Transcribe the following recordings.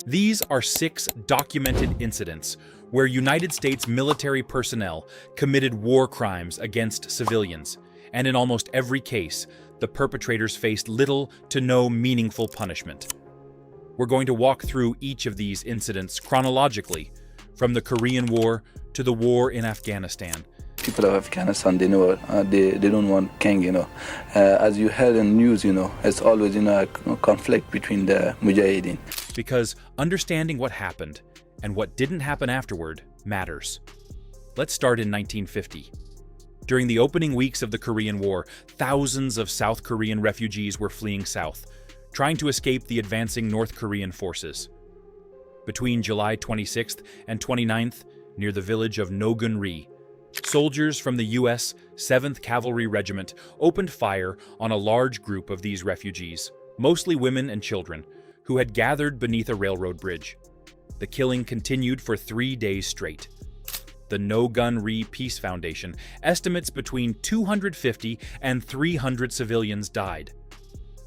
These are 6 documented incidents where United States military personnel committed war crimes against civilians, and in almost every case, the perpetrators faced little to no meaningful punishment. We're going to walk through each of these incidents chronologically, from the Korean War to the war in Afghanistan. People of Afghanistan, they know they don't want king, As you heard in news, it's always, a conflict between the Mujahideen. Because understanding what happened and what didn't happen afterward matters. Let's start in 1950. During the opening weeks of the Korean War, thousands of South Korean refugees were fleeing south, trying to escape the advancing North Korean forces. Between July 26th and 29th, near the village of Nogunri, soldiers from the U.S. 7th Cavalry Regiment opened fire on a large group of these refugees, mostly women and children, who had gathered beneath a railroad bridge. The killing continued for 3 days straight. The Nogunri Peace Foundation estimates between 250 and 300 civilians died.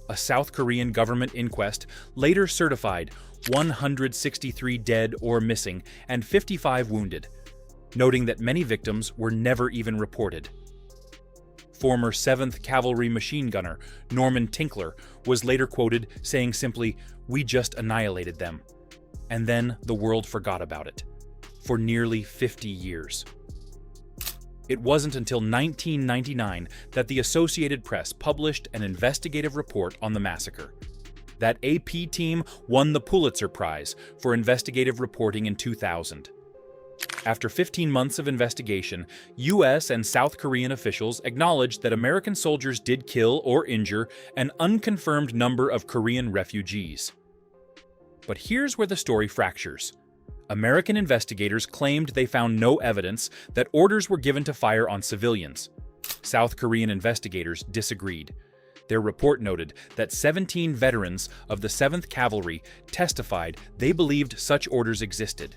A South Korean government inquest later certified 163 dead or missing and 55 wounded, noting that many victims were never even reported. Former 7th Cavalry machine gunner Norman Tinkler was later quoted saying simply, "We just annihilated them." And then the world forgot about it. For nearly 50 years. It wasn't until 1999 that the Associated Press published an investigative report on the massacre. That AP team won the Pulitzer Prize for investigative reporting in 2000. After 15 months of investigation, U.S. and South Korean officials acknowledged that American soldiers did kill or injure an unconfirmed number of Korean refugees. But here's where the story fractures. American investigators claimed they found no evidence that orders were given to fire on civilians. South Korean investigators disagreed. Their report noted that 17 veterans of the 7th Cavalry testified they believed such orders existed.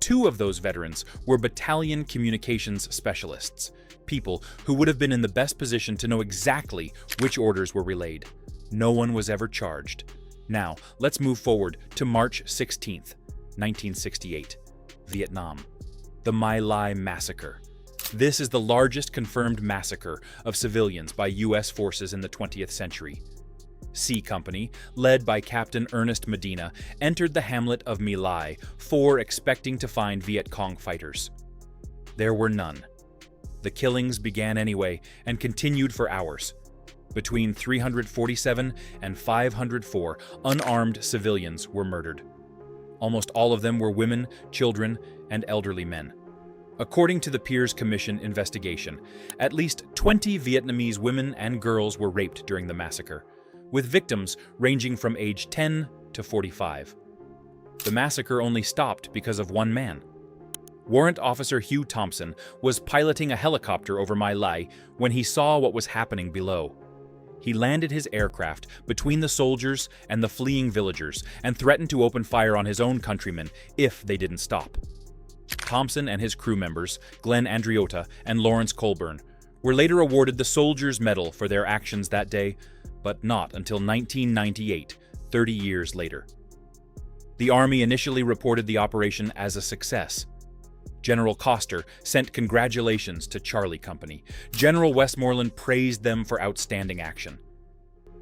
2 of those veterans were battalion communications specialists, people who would have been in the best position to know exactly which orders were relayed. No one was ever charged. Now, let's move forward to March 16th. 1968, Vietnam. The My Lai Massacre. This is the largest confirmed massacre of civilians by U.S. forces in the 20th century. C Company, led by Captain Ernest Medina, entered the hamlet of My Lai expecting to find Viet Cong fighters. There were none. The killings began anyway and continued for hours. Between 347 and 504 unarmed civilians were murdered. Almost all of them were women, children, and elderly men. According to the Peers Commission investigation, at least 20 Vietnamese women and girls were raped during the massacre, with victims ranging from age 10 to 45. The massacre only stopped because of one man. Warrant Officer Hugh Thompson was piloting a helicopter over My Lai when he saw what was happening below. He landed his aircraft between the soldiers and the fleeing villagers and threatened to open fire on his own countrymen if they didn't stop. Thompson and his crew members, Glenn Andriota and Lawrence Colburn, were later awarded the Soldier's Medal for their actions that day, but not until 1998, 30 years later. The Army initially reported the operation as a success. General Coster sent congratulations to Charlie Company. General Westmoreland praised them for outstanding action.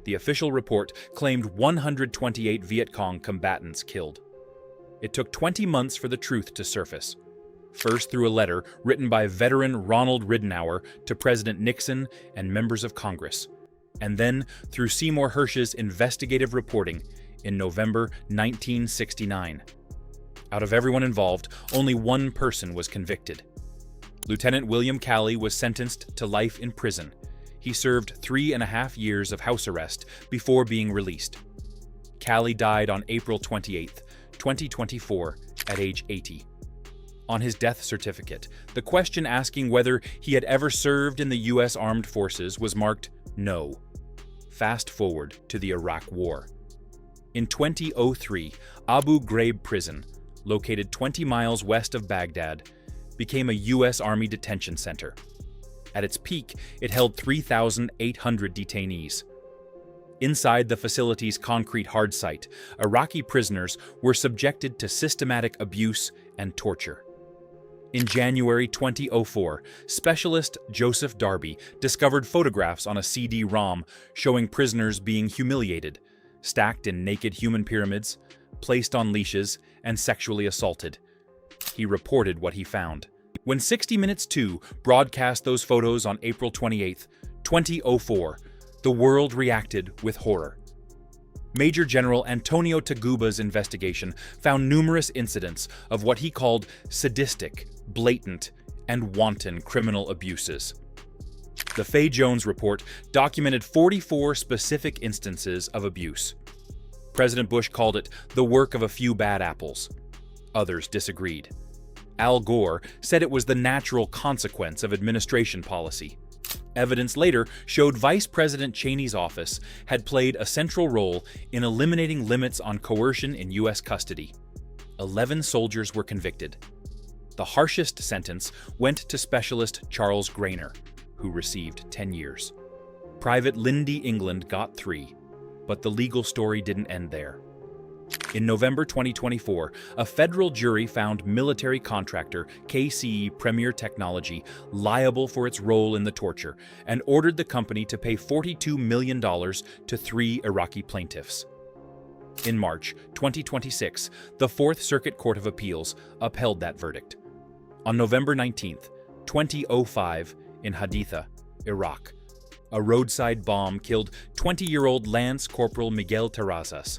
The official report claimed 128 Viet Cong combatants killed. It took 20 months for the truth to surface. First through a letter written by veteran Ronald Ridenour to President Nixon and members of Congress, and then through Seymour Hersh's investigative reporting in November 1969. Out of everyone involved, only one person was convicted. Lieutenant William Calley was sentenced to life in prison. He served 3.5 years of house arrest before being released. Calley died on April 28, 2024, at age 80. On his death certificate, the question asking whether he had ever served in the U.S. Armed Forces was marked no. Fast forward to the Iraq War. In 2003, Abu Ghraib Prison, located 20 miles west of Baghdad, became a U.S. Army detention center. At its peak, it held 3,800 detainees. Inside the facility's concrete hard site, Iraqi prisoners were subjected to systematic abuse and torture. In January 2004, specialist Joseph Darby discovered photographs on a CD-ROM showing prisoners being humiliated, stacked in naked human pyramids, placed on leashes, and sexually assaulted. He reported what he found. When 60 Minutes 2 broadcast those photos on April 28, 2004, the world reacted with horror. Major General Antonio Taguba's investigation found numerous incidents of what he called sadistic, blatant, and wanton criminal abuses. The Faye Jones report documented 44 specific instances of abuse. President Bush called it the work of a few bad apples. Others disagreed. Al Gore said it was the natural consequence of administration policy. Evidence later showed Vice President Cheney's office had played a central role in eliminating limits on coercion in U.S. custody. 11 soldiers were convicted. The harshest sentence went to Specialist Charles Grainer, who received 10 years. Private Lindy England got 3, but the legal story didn't end there. In November 2024, a federal jury found military contractor KCE Premier Technology liable for its role in the torture and ordered the company to pay $42 million to 3 Iraqi plaintiffs. In March 2026, the Fourth Circuit Court of Appeals upheld that verdict. On November 19, 2005, in Haditha, Iraq, a roadside bomb killed 20-year-old Lance Corporal Miguel Terrazas.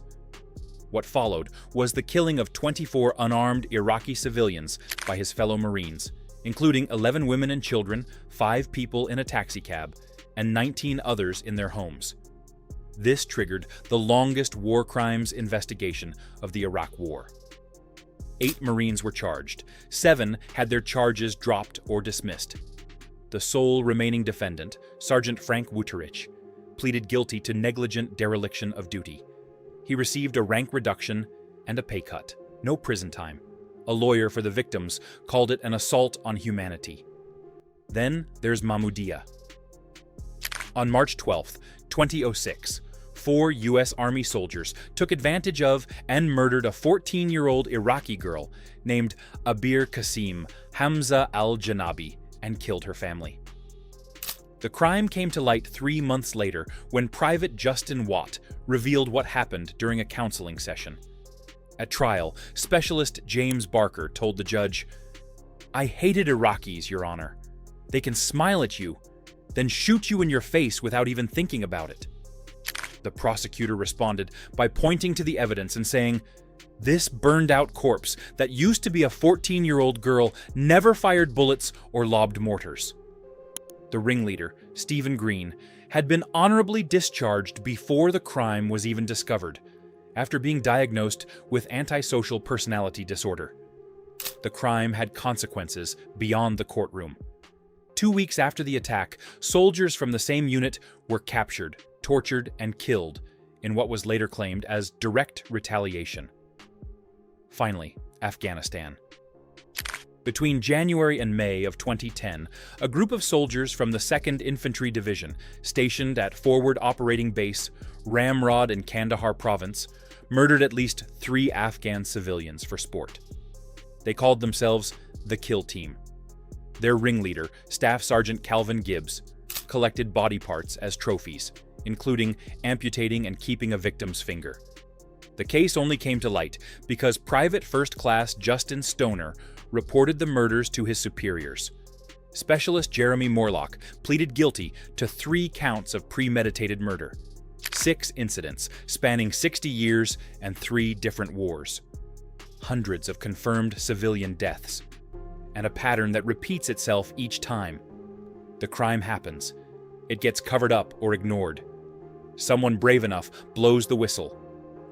What followed was the killing of 24 unarmed Iraqi civilians by his fellow Marines, including 11 women and children, 5 people in a taxicab, and 19 others in their homes. This triggered the longest war crimes investigation of the Iraq War. 8 Marines were charged. 7 had their charges dropped or dismissed. The sole remaining defendant, Sergeant Frank Wuterich, pleaded guilty to negligent dereliction of duty. He received a rank reduction and a pay cut, no prison time. A lawyer for the victims called it an assault on humanity. Then there's Mahmoudiyah. On March 12, 2006, 4 U.S. Army soldiers took advantage of and murdered a 14-year-old Iraqi girl named Abir Qasim Hamza al-Janabi and killed her family. The crime came to light 3 months later when Private Justin Watt revealed what happened during a counseling session. At trial, Specialist James Barker told the judge, "I hated Iraqis, Your Honor. They can smile at you, then shoot you in your face without even thinking about it." The prosecutor responded by pointing to the evidence and saying, "This burned-out corpse that used to be a 14-year-old girl never fired bullets or lobbed mortars." The ringleader, Stephen Green, had been honorably discharged before the crime was even discovered, after being diagnosed with antisocial personality disorder. The crime had consequences beyond the courtroom. 2 weeks after the attack, soldiers from the same unit were captured, tortured, and killed in what was later claimed as direct retaliation. Finally, Afghanistan. Between January and May of 2010, a group of soldiers from the 2nd Infantry Division, stationed at Forward Operating Base Ramrod in Kandahar Province, murdered at least 3 Afghan civilians for sport. They called themselves the Kill Team. Their ringleader, Staff Sergeant Calvin Gibbs, collected body parts as trophies, including amputating and keeping a victim's finger. The case only came to light because Private First Class Justin Stoner reported the murders to his superiors. Specialist Jeremy Morlock pleaded guilty to 3 counts of premeditated murder, 6 incidents spanning 60 years and 3 different wars, hundreds of confirmed civilian deaths, and a pattern that repeats itself each time. The crime happens. It gets covered up or ignored. Someone brave enough blows the whistle.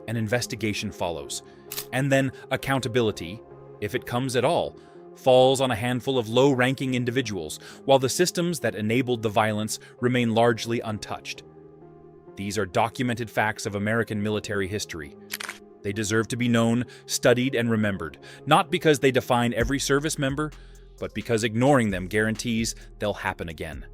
An investigation follows. And then accountability, if it comes at all, falls on a handful of low-ranking individuals, while the systems that enabled the violence remain largely untouched. These are documented facts of American military history. They deserve to be known, studied, and remembered, not because they define every service member, but because ignoring them guarantees they'll happen again.